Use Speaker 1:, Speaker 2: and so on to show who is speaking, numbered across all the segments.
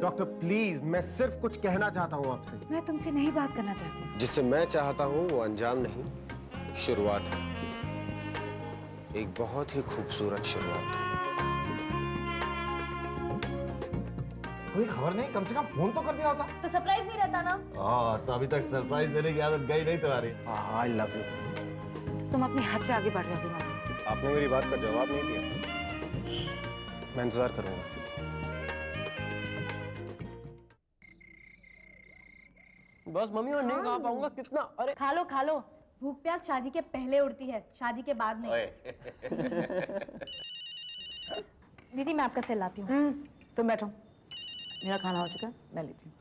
Speaker 1: Doctor please, मैं सिर्फ कुछ कहना चाहता हूँ आपसे।
Speaker 2: मैं तुमसे नहीं बात करना चाहती।
Speaker 1: जिससे मैं चाहता हूँ वो अंजाम नहीं, शुरुआत है। एक बहुत ही खूबसूरत शुरुआत।
Speaker 3: कोई खबर नहीं, कम से कम फोन तो कर दिया होता।
Speaker 4: तो सरप्राइज नहीं रहता ना।
Speaker 3: तो अभी तक सरप्राइज देने की आदत गई नहीं तुम्हारी।
Speaker 1: I love you.
Speaker 2: तुम अपनी हद से आगे बढ़ रहे हो।
Speaker 1: आपने मेरी बात का जवाब नहीं दिया। मैं इंतजार करूंगा।
Speaker 5: बस मम्मी, और नहीं खा पाऊंगा कितना। अरे
Speaker 4: खा लो खा लो, भूख प्यास शादी के पहले उड़ती है, शादी के बाद नहीं। दीदी मैं आपका सेल लाती हूँ।
Speaker 2: तुम बैठो, मेरा खाना हो चुका है, मैं लेती हूँ।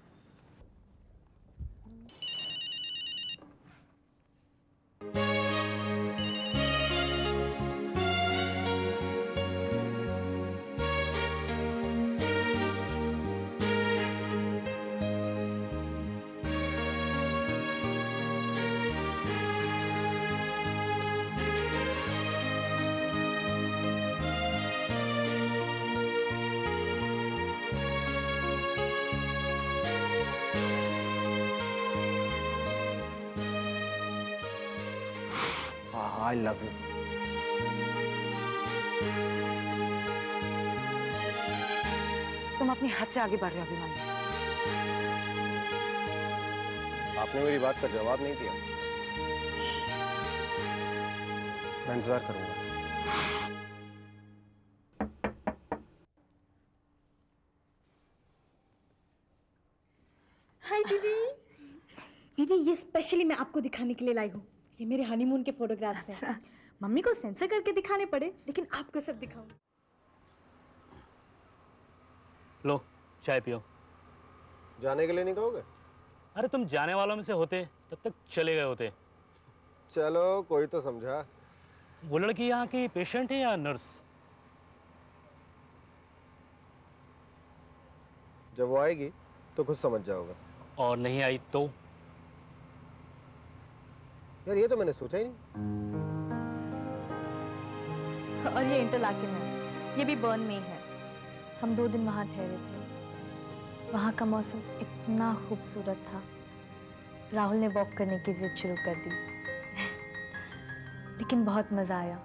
Speaker 1: I love you.
Speaker 2: तुम अपनी हद से आगे बढ़ रहे हो अभिमन्यु।
Speaker 1: आपने मेरी बात का जवाब नहीं दिया। मैं इंतजार करूंगा।
Speaker 4: हाय दीदी। दीदी ये स्पेशली मैं आपको दिखाने के लिए लाई हूँ। ये मेरे हनीमून के फोटोग्राफ्स हैं। मम्मी को सेंसर करके दिखाने पड़े, लेकिन आपको सब दिखाऊं।
Speaker 6: लो चाय पियो।
Speaker 1: जाने के लिए नहीं कहोगे?
Speaker 6: अरे तुम जाने वालों में से होते तब तक चले गए होते।
Speaker 1: चलो कोई तो समझा।
Speaker 6: वो लड़की यहाँ की पेशेंट है या नर्स?
Speaker 1: जब वो आएगी तो खुद समझ जाओगे।
Speaker 6: और नहीं आई तो?
Speaker 1: यार ये तो मैंने सोचा ही नहीं।
Speaker 4: और ये इंटरलाकिन है, ये भी बर्न में ही है। हम 2 दिन वहां ठहरे थे। वहां का मौसम इतना खूबसूरत था। राहुल ने वॉक करने की जिद शुरू कर दी। लेकिन बहुत मजा आया।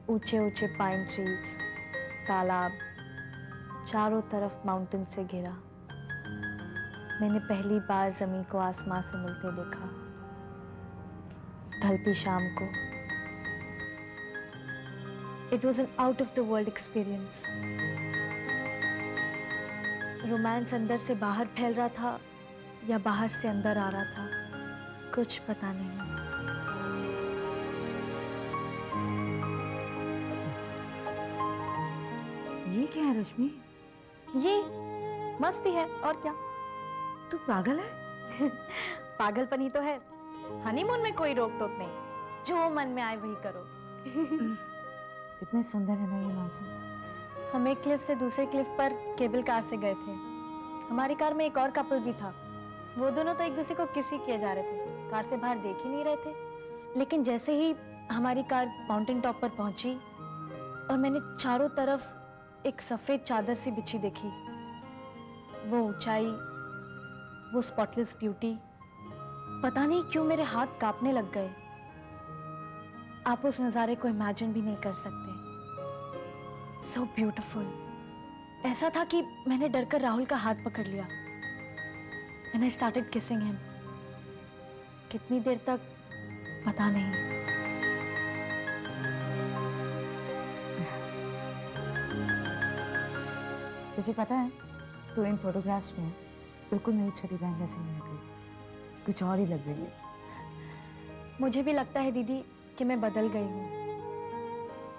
Speaker 4: ऊंचे ऊंचे पाइन ट्रीज, तालाब, चारों तरफ माउंटेन से घिरा। मैंने पहली बार जमीन को आसमान से मिलते देखा, ढलती शाम को। It was an out of the world experience. Romance अंदर से बाहर फैल रहा था या बाहर से अंदर आ रहा था, कुछ पता नहीं।
Speaker 2: ये क्या है रश्मि?
Speaker 4: ये मस्ती है और क्या।
Speaker 2: तू पागल है?
Speaker 4: पागलपन ही तो है। हनीमून में कोई रोक टोक नहीं, जो मन में आए वही करो।
Speaker 2: कितने सुंदर है ना ये माउंटेन्स।
Speaker 4: हम एक क्लिफ से दूसरे क्लिफ पर केबल कार से गए थे। हमारी कार में एक और कपल भी था। वो दोनों तो एक दूसरे को किसी किए जा रहे थे, कार से बाहर देख ही नहीं रहे थे। लेकिन जैसे ही हमारी कार माउंटेन टॉप पर पहुंची और मैंने चारों तरफ एक सफेद चादर सी बिछी देखी, वो ऊंचाई, वो स्पॉटलेस ब्यूटी, पता नहीं क्यों मेरे हाथ कांपने लग गए। आप उस नजारे को इमेजिन भी नहीं कर सकते। So beautiful. ऐसा था कि मैंने डरकर राहुल का हाथ पकड़ लिया। And I started kissing him. कितनी देर तक पता नहीं।
Speaker 2: तुझे पता है, तू इन फोटोग्राफ्स में बिल्कुल मेरी छोटी बहन जैसी नहीं लग रही, कुछ और ही लग रही है।
Speaker 4: मुझे भी लगता है दीदी कि मैं बदल गई हूँ।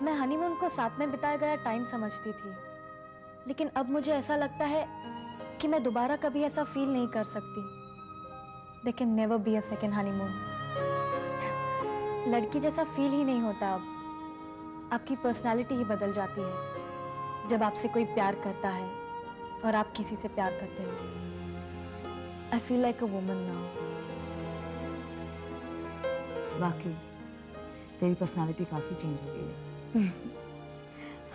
Speaker 4: मैं हनीमून को साथ में बिताया गया टाइम समझती थी, लेकिन अब मुझे ऐसा लगता है कि मैं दोबारा कभी ऐसा फील नहीं कर सकती। There can never be a second honeymoon. लड़की जैसा फील ही नहीं होता अब। आपकी पर्सनालिटी ही बदल जाती है जब आपसे कोई प्यार करता है और आप किसी से प्यार करते हो। I feel like a woman now.
Speaker 2: वाकई तेरी पर्सनालिटी काफी चेंज हो गई है।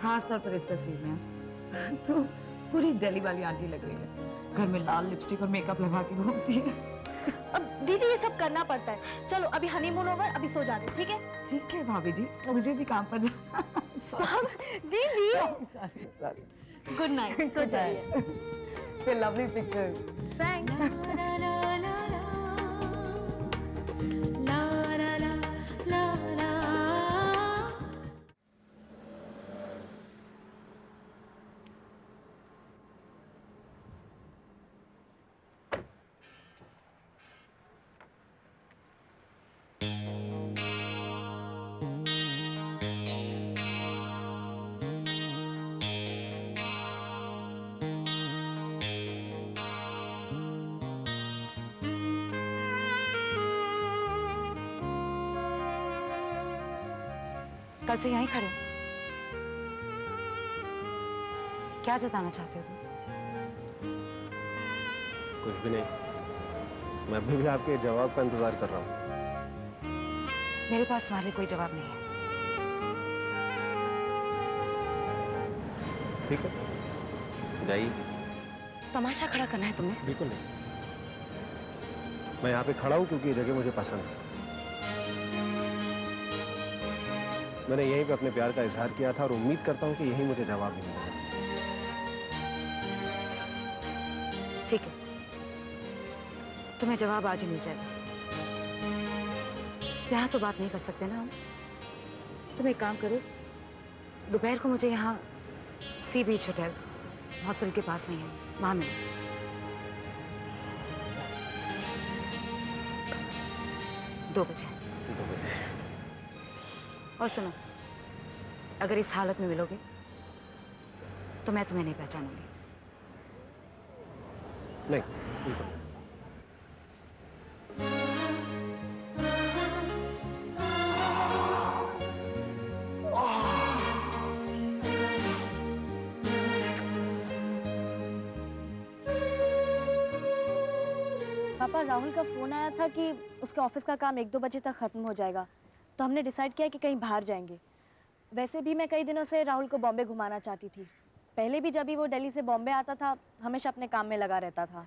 Speaker 2: खास तौर पर इस तस्वीर में। तू पूरी दिल्ली वाली आंटी लग रही है। घर में लाल लिपस्टिक और मेकअप लगा के घूमती है।
Speaker 4: अब दीदी ये सब करना पड़ता है। चलो अभी हनीमून ओवर, अभी सो जाते, ठीक है?
Speaker 2: ठीक है भाभी जी, मुझे भी काम पर जा।
Speaker 4: दीदी
Speaker 2: Sorry.
Speaker 4: गुड नाइट, सो जाइए।
Speaker 2: फिर लवली पिक्चर।
Speaker 4: थैंक्स।
Speaker 2: कल से यहीं खड़े हो। क्या जताना चाहते हो तुम?
Speaker 1: कुछ भी नहीं, मैं अभी भी आपके जवाब का इंतजार कर रहा हूँ।
Speaker 2: मेरे पास तुम्हारे लिए कोई जवाब नहीं है।
Speaker 1: ठीक है, जाइए।
Speaker 2: तमाशा खड़ा करना है तुमने?
Speaker 1: बिल्कुल नहीं, मैं यहाँ पे खड़ा हूँ क्योंकि ये जगह मुझे पसंद है। मैंने यहीं पे अपने प्यार का इजहार किया था और उम्मीद करता हूँ कि यही मुझे जवाब मिलेगा।
Speaker 2: ठीक है, तुम्हें जवाब आज ही मिल जाएगा। यहाँ तो बात नहीं कर सकते ना हम। तुम एक काम करो, दोपहर को मुझे यहाँ सी बीच होटल हॉस्पिटल के पास में है, वहां मिलो। 2 बजे।
Speaker 1: 2 बजे।
Speaker 2: और सुनो, अगर इस हालत में मिलोगे तो मैं तुम्हें नहीं पहचानूंगी।
Speaker 1: नहीं, बिल्कुल।
Speaker 4: पापा, राहुल का फोन आया था कि उसके ऑफिस का काम 1-2 बजे तक खत्म हो जाएगा, तो हमने डिसाइड किया कि कहीं बाहर जाएंगे। वैसे भी मैं कई दिनों से राहुल को बॉम्बे घुमाना चाहती थी। पहले भी जब भी वो दिल्ली से बॉम्बे आता था, हमेशा अपने काम में लगा रहता था।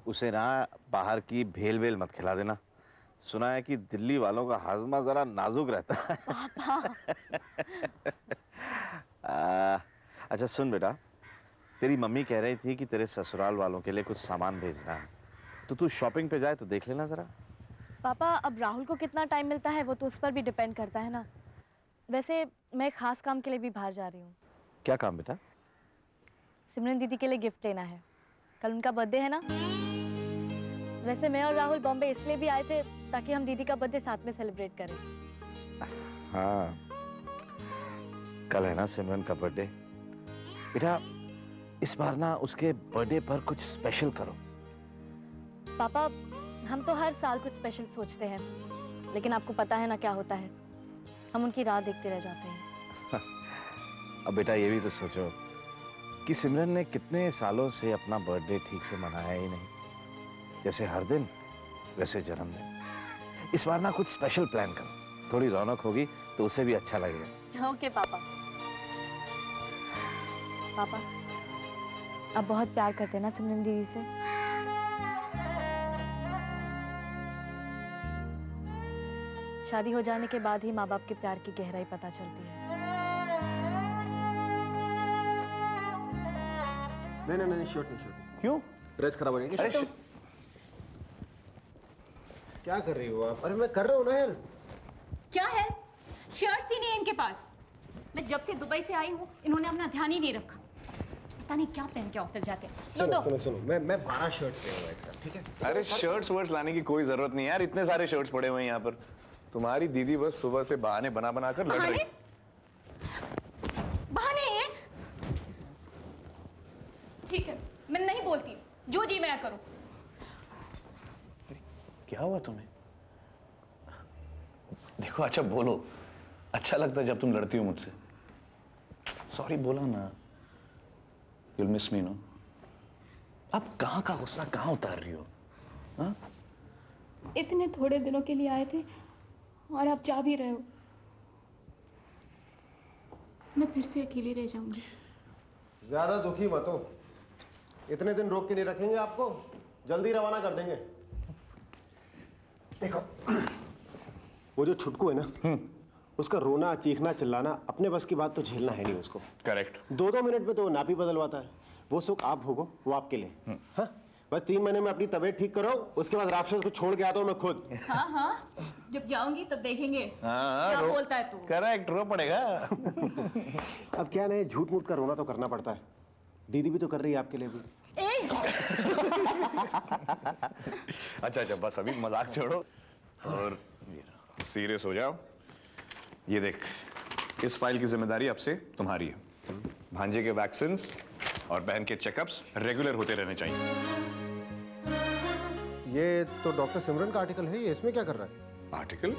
Speaker 7: उसे ना बाहर की भेल वेल मत खिला देना। सुना है कि दिल्ली वालों का हाजमा जरा नाजुक रहता है।
Speaker 4: पापा।
Speaker 7: अच्छा सुन बेटा, तेरी मम्मी कह रही थी कि तेरे ससुराल वालों के लिए कुछ सामान भेजना है, तो तू शॉपिंग पे जाए तो देख लेना जरा।
Speaker 4: पापा, अब राहुल को कितना टाइम मिलता है वो तो उस पर भी डिपेंड करता है ना। वैसे मैं खास काम के लिए भी बाहर जा रही हूँ।
Speaker 7: क्या काम बेटा?
Speaker 4: सिमरन दीदी के लिए गिफ्ट लेना है, कल उनका बर्थडे है ना। वैसे मैं और राहुल बॉम्बे इसलिए भी आए थे ताकि हम दीदी का बर्थडे साथ में सेलिब्रेट करें।
Speaker 7: हाँ, कल है ना सिमरन का बर्थडे। बेटा इस बार ना उसके बर्थडे पर कुछ स्पेशल करो।
Speaker 4: पापा, हम तो हर साल कुछ स्पेशल सोचते हैं, लेकिन आपको पता है ना क्या होता है, हम उनकी राह देखते रह जाते हैं।
Speaker 7: अब बेटा ये भी तो सोचो कि सिमरन ने कितने सालों से अपना बर्थडे ठीक से मनाया ही नहीं। जैसे हर दिन वैसे जन्मदिन। इस बार ना कुछ स्पेशल प्लान करो, थोड़ी रौनक होगी तो उसे भी अच्छा लगेगा।
Speaker 4: ओके पापा। पापा, आप बहुत प्यार करते हैं ना सिमरन दीदी से? शादी हो जाने के बाद ही माँ बाप के प्यार की गहराई पता चलती है।
Speaker 1: नहीं, शर्ट नहीं।
Speaker 7: क्यों?
Speaker 1: ड्रेस खराब हो जाएगी।
Speaker 7: अरे
Speaker 1: क्या कर रही हो आप? अरे मैं कर रहा हूँ ना यार।
Speaker 8: क्या है? शर्ट ही नहीं है इनके पास। मैं जब से दुबई से आई हूँ इन्होंने अपना ध्यान ही नहीं रखा। पता नहीं क्या पहन के ऑफिस जाते हैं।
Speaker 1: सुनो, मैं 12 शर्ट्स ले आऊंगा एक साथ, ठीक है?
Speaker 9: अरे शर्ट्स वर्ट्स लाने की कोई जरूरत नहीं है यार, इतने सारे शर्ट्स पड़े हुए हैं यहाँ पर। तुम्हारी दीदी बस सुबह से बहाने बना कर लड़ रही।
Speaker 8: बहाने हैं? ठीक है, मैं नहीं बोलती, जो जी मैं करूं।
Speaker 9: क्या हुआ तुम्हें? देखो अच्छा बोलो, अच्छा लगता है जब तुम लड़ती हो मुझसे। सॉरी बोला ना। You'll miss me, no? आप कहाँ का गुस्सा कहाँ उतार रही हो? हाँ?
Speaker 8: इतने थोड़े दिनों के लिए आए थे और आप जा भी रहे हो। मैं फिर से अकेली रह जाऊंगी।
Speaker 1: ज्यादा दुखी मत हो, इतने दिन रोक के नहीं रखेंगे आपको, जल्दी रवाना कर देंगे। देखो वो जो छुटकू है ना, उसका रोना चीखना चिल्लाना अपने बस की बात तो झेलना है नहीं उसको।
Speaker 9: करेक्ट।
Speaker 1: 2-2 मिनट में तो वो नापी बदलवाता है। वो सुख आप भोगो, वो आपके लिए। हाँ, बस 3 महीने में अपनी तबीयत ठीक करो, उसके बाद राक्षस को छोड़ के आता हूँ मैं खुद।
Speaker 8: हाँ हाँ, जब जाऊंगी तब देखेंगे क्या बोलता है तू।
Speaker 9: करेक्ट, रो पड़ेगा।
Speaker 1: अब क्या नहीं, झूठ मूठ का रोना तो करना पड़ता है। दीदी भी तो कर रही है आपके लिए भी।
Speaker 9: अच्छा बस अभी मजाक छोड़ो और सीरियस हो जाओ। ये देख, इस फाइल की जिम्मेदारी अब से तुम्हारी है। भांजे के वैक्सीन्स और बहन के चेकअप्स रेगुलर होते रहने चाहिए।
Speaker 1: ये तो डॉक्टर सिमरन का आर्टिकल है, ये इसमें क्या कर रहा है?
Speaker 9: आर्टिकल?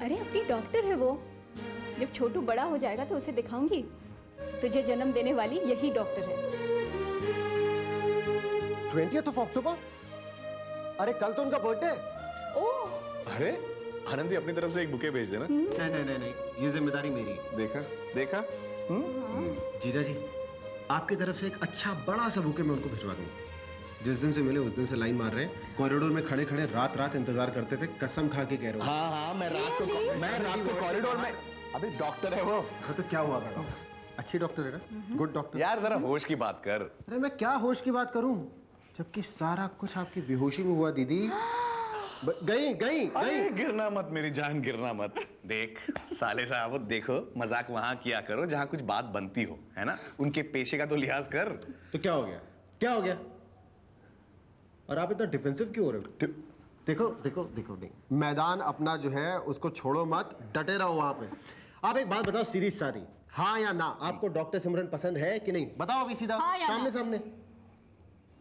Speaker 8: अरे अपनी डॉक्टर है वो। जब छोटू बड़ा हो जाएगा तो उसे दिखाऊंगी। तुझे जन्म देने वाली यही डॉक्टर है।
Speaker 1: 20th अक्टूबर? अरे कल तो उनका बर्थडे।
Speaker 8: ओह,
Speaker 9: अरे आनंदी, अपनी तरफ से एक बुके भेज देना।
Speaker 1: नहीं, ये जिम्मेदारी मेरी है।
Speaker 9: देखा?
Speaker 1: जीजा जी, आपकी तरफ से एक अच्छा बड़ा सा बुके मैं उनको भिजवा दूंगा। जिस दिन से मिले उस दिन से लाइन मार रहे हैं, कॉरिडोर में खड़े खड़े रात इंतजार करते थे, कसम खा के कह रहे हो।
Speaker 9: हाँ, मैं रात को कॉरिडोर में। अभी डॉक्टर है वो।
Speaker 1: तो क्या हुआ डॉक्टर? अच्छी डॉक्टर है ना, गुड डॉक्टर।
Speaker 9: यार जरा होश की बात कर।
Speaker 1: अरे मैं क्या होश की बात करूं, जबकि सारा कुछ आपकी बेहोशी में हुआ। दीदी गई।
Speaker 9: गिरना मत मेरी जान, गिरना मत। देख साले साहब, देखो मजाक वहां किया करो जहां कुछ बात बनती हो, है ना? उनके पेशे का तो लिहाज कर।
Speaker 1: तो क्या हो गया? और आप इतना डिफेंसिव क्यों हो रहे हो? देखो नहीं, मैदान अपना जो है उसको छोड़ो मत, डटे रहो वहां पे। आप एक बात बताओ सीधी सादी, हाँ या ना, आपको डॉक्टर सिमरन पसंद है कि नहीं? बताओ अभी सीधा,
Speaker 8: हाँ
Speaker 1: सामने।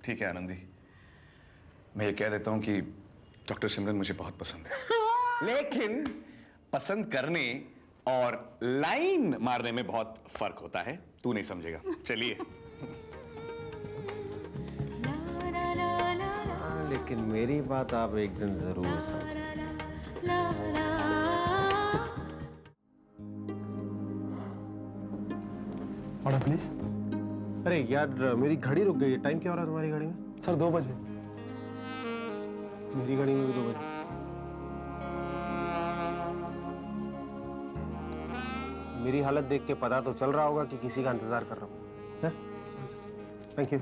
Speaker 9: ठीक है आनंदी, मैं ये कह देता हूं कि डॉक्टर सिमरन मुझे बहुत पसंद है। लेकिन पसंद करने और लाइन मारने में बहुत फर्क होता है। तू नहीं समझेगा। चलिए।
Speaker 1: लेकिन मेरी बात आप एक दिन जरूर समझेंगे।
Speaker 3: Order please.
Speaker 1: अरे यार, मेरी घड़ी रुक गई है। टाइम क्या हो रहा है तुम्हारी घड़ी में?
Speaker 3: सर 2 बजे।
Speaker 1: मेरी घड़ी में भी 2 बजे। मेरी हालत देख के पता तो चल रहा होगा कि किसी का इंतजार कर रहा हूँ। Thank you.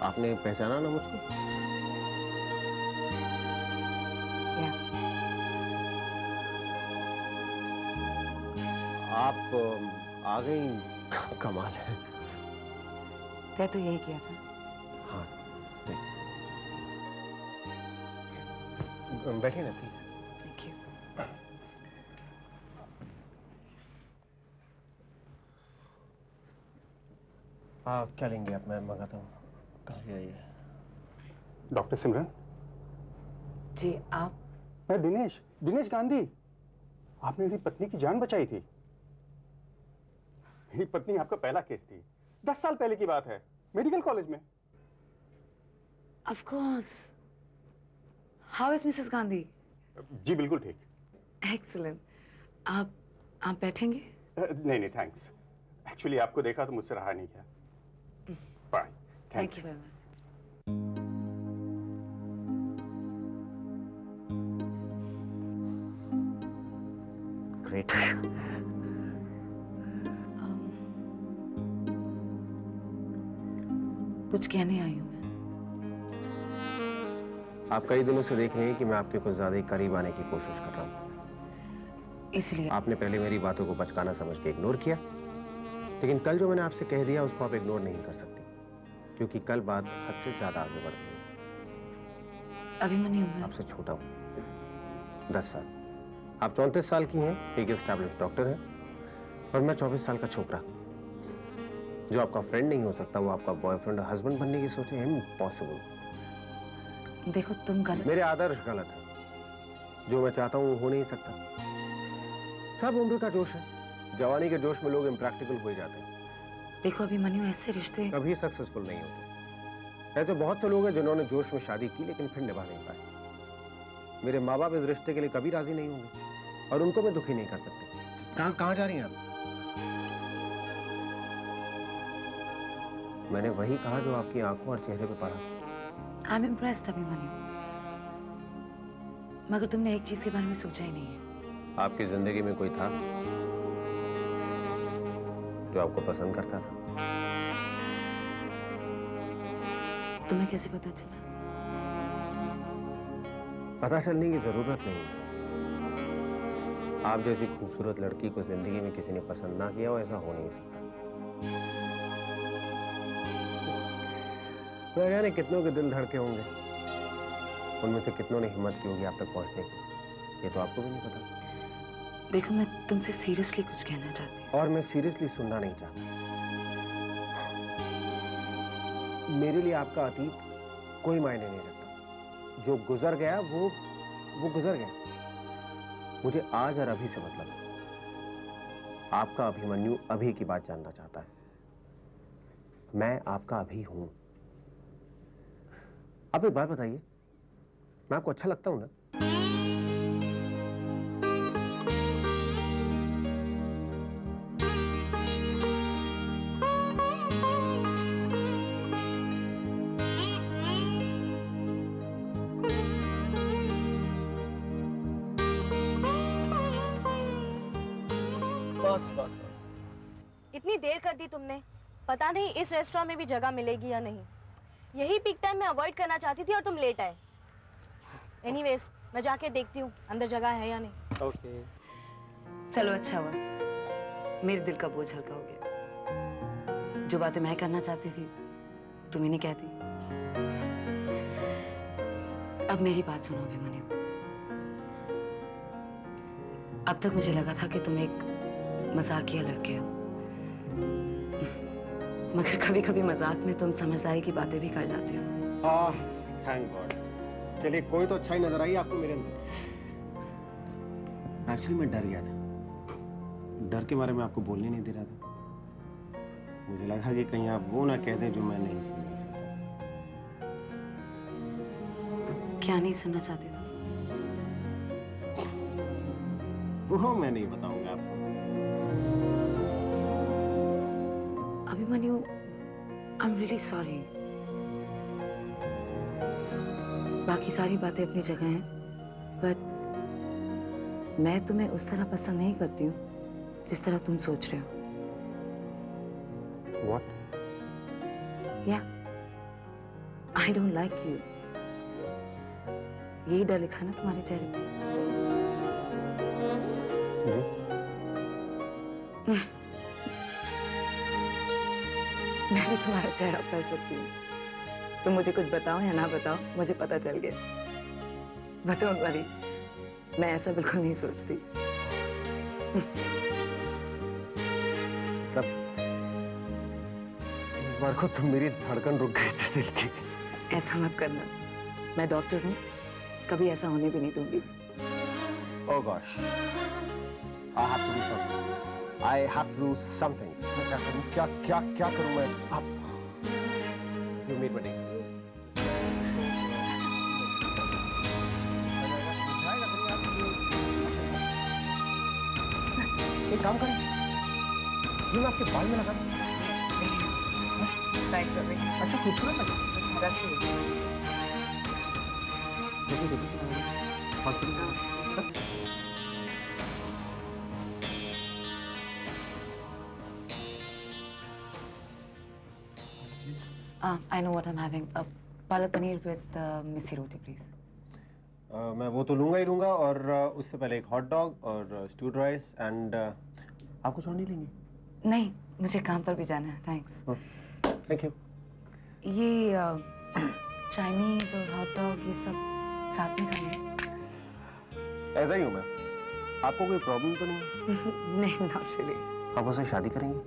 Speaker 1: आपने पहचाना ना मुझको? आप आ गई, कमाल है।
Speaker 2: तय तो यही किया था।
Speaker 1: हाँ, बैठिए ना प्लीज।
Speaker 2: Thank you.
Speaker 1: आप क्या लेंगे? आप, मैं मंगाता हूँ। कहाँ आइए।
Speaker 3: डॉक्टर सिमरन।
Speaker 2: जी आप?
Speaker 3: मैं दिनेश गांधी। आपने मेरी पत्नी की जान बचाई थी। मेरी पत्नी आपका पहला केस थी, 10 साल पहले की बात है, मेडिकल कॉलेज में।
Speaker 2: Of course. How is Mrs. Gandhi?
Speaker 3: जी बिल्कुल ठीक।
Speaker 2: Excellent. आप बैठेंगे?
Speaker 3: नहीं थैंक्स। एक्चुअली आपको देखा तो मुझसे रहा नहीं गया। Bye.
Speaker 2: Thank you very much.
Speaker 1: Great.
Speaker 2: कुछ कहने आई हूँ मैं।
Speaker 1: आप कई दिनों से देख रहे हैं कि मैं आपके कुछ ज्यादा ही करीब आने की कोशिश कर रहा हूँ।
Speaker 2: इसलिए
Speaker 1: आपने पहले मेरी बातों को बचकाना समझ के इग्नोर किया, लेकिन कल जो मैंने आपसे कह दिया उसको आप इग्नोर नहीं कर सकते, क्योंकि कल बात हद से ज्यादा आगे बढ़ गई।
Speaker 2: अभिमन्यु, मैं
Speaker 1: आपसे छोटा हूँ 10 साल। आप 34 साल की हैं, एक एस्टैब्लिश्ड डॉक्टर हैं, और मैं 24 साल का छोकरा। जो आपका फ्रेंड नहीं हो सकता वो आपका बॉयफ्रेंड और हस्बैंड बनने की सोचे, इम्पॉसिबल।
Speaker 2: देखो तुम गलत।
Speaker 1: मेरे आदर्श गलत है, जो मैं चाहता हूँ वो हो नहीं सकता। सब उम्र का जोश है। जवानी के जोश में लोग इम्प्रैक्टिकल हो जाते हैं।
Speaker 2: देखो अभिमन्यु, ऐसे रिश्ते
Speaker 1: कभी सक्सेसफुल नहीं होते। ऐसे बहुत से लोग हैं जिन्होंने जोश में शादी की लेकिन फिर निभा नहीं पाए। मेरे माँ बाप इस रिश्ते के लिए कभी राजी नहीं होंगे और उनको मैं दुखी नहीं कर सकती। कहाँ जा रही हैं आप? मैंने वही कहा जो आपकी आंखों और चेहरे पे पड़ा।
Speaker 2: आई एम इम्प्रेस्ड अभिमन्यु, मगर तुमने एक चीज के बारे में सोचा ही नहीं है।
Speaker 1: आपकी जिंदगी में कोई था जो आपको पसंद करता था?
Speaker 2: तुम्हें कैसे पता चला?
Speaker 1: पता चलने की जरूरत नहीं है। आप जैसी खूबसूरत लड़की को जिंदगी में किसी ने पसंद ना किया हो, ऐसा हो नहीं सकता। न जाने कितनों के दिल धड़के होंगे, उनमें से कितनों ने हिम्मत की होगी आप तक पहुंचने की, ये तो आपको भी नहीं पता।
Speaker 2: देखो, मैं तुमसे सीरियसली कुछ कहना चाहती हूँ।
Speaker 1: और मैं सीरियसली सुनना नहीं चाहता। मेरे लिए आपका अतीत कोई मायने नहीं रखता। जो गुजर गया वो गुजर गया। मुझे आज और अभी से मतलब है। आपका अभिमन्यु अभी की बात जानना चाहता है। मैं आपका अभी हूं। आप एक बात बताइए, मैं आपको अच्छा लगता हूं ना?
Speaker 5: बस बस बस।
Speaker 4: इतनी देर कर दी तुमने, पता नहीं इस रेस्टोरेंट में भी जगह मिलेगी या नहीं। यही पीक टाइम में अवॉइड करना चाहती थी और तुम लेट आए। एनीवेज, मैं जाके देखती हूँ अंदर जगह है या नहीं।
Speaker 5: ओके।
Speaker 2: चलो अच्छा हुआ, मेरे दिल का बोझ हल्का हो गया। जो बातें मैं करना चाहती थी तुम ही नहीं कहती। अब मेरी बात सुनो अभिमन्यु। अब तक मुझे लगा था कि तुम एक मजाकिया लड़के हो, मगर कभी कभी मजाक में तुम समझदारी की बातें भी कर जाते हो।
Speaker 1: Thank God. चलिए, कोई तो अच्छाई नजर आई आपको मेरे अंदर। एक्चुअली मैं डर गया था। डर के बारे में आपको बोलने नहीं दे रहा था। मुझे लगा कि कहीं आप वो ना कह दें जो मैं नहीं सुनना चाहता।
Speaker 2: क्या नहीं सुनना चाहते तुम?
Speaker 1: वो मैं नहीं बताऊंगा आपको।
Speaker 2: Abhimanyu, I am really sorry. बाकी सारी बातें अपनी जगह हैं, बट मैं तुम्हें उस तरह पसंद नहीं करती हूँ जिस तरह तुम सोच रहे हो।
Speaker 1: What?
Speaker 2: Yeah, I don't like you. यही डर लिखा ना तुम्हारे चेहरे पे। मैं भी तुम्हारा चेहरा पढ़ सकती हूँ। तुम मुझे कुछ बताओ या ना बताओ, मुझे पता चल गया। बट डोंट वरी, मैं ऐसा बिल्कुल नहीं सोचती।
Speaker 1: तब एक बार को तुम मेरी धड़कन रुक गई थी दिल की।
Speaker 2: ऐसा मत करना, मैं डॉक्टर हूँ, कभी ऐसा होने भी नहीं दूंगी।
Speaker 1: Oh gosh, I have to do something. I have to do something. मैं क्या करूँ? क्या करूँ मैं? अब you meet me. एक काम करें, ये मैं आपके बाल में लगा दूं। अच्छा, खूबसूरत लगा। देखिए hospital.
Speaker 2: I know what I'm having. Palak paneer with missi roti, please.
Speaker 1: मैं वो तो लूंगा ही लूंगा, और उससे पहले एक हॉट डॉग और स्टूड राइस एंड आप कुछ और नहीं लेंगे?
Speaker 2: नहीं, मुझे काम पर भी जाना है, थैंक्स।
Speaker 1: Thank you.
Speaker 2: ये चाइनीज और हॉट डॉग ये सब साथ में खाएंगे?
Speaker 1: ऐसा ही हूँ मैं। आपको कोई प्रॉब्लम तो नहीं है?
Speaker 2: नहीं, नॉट रियली।
Speaker 1: आप उससे शादी करेंगे?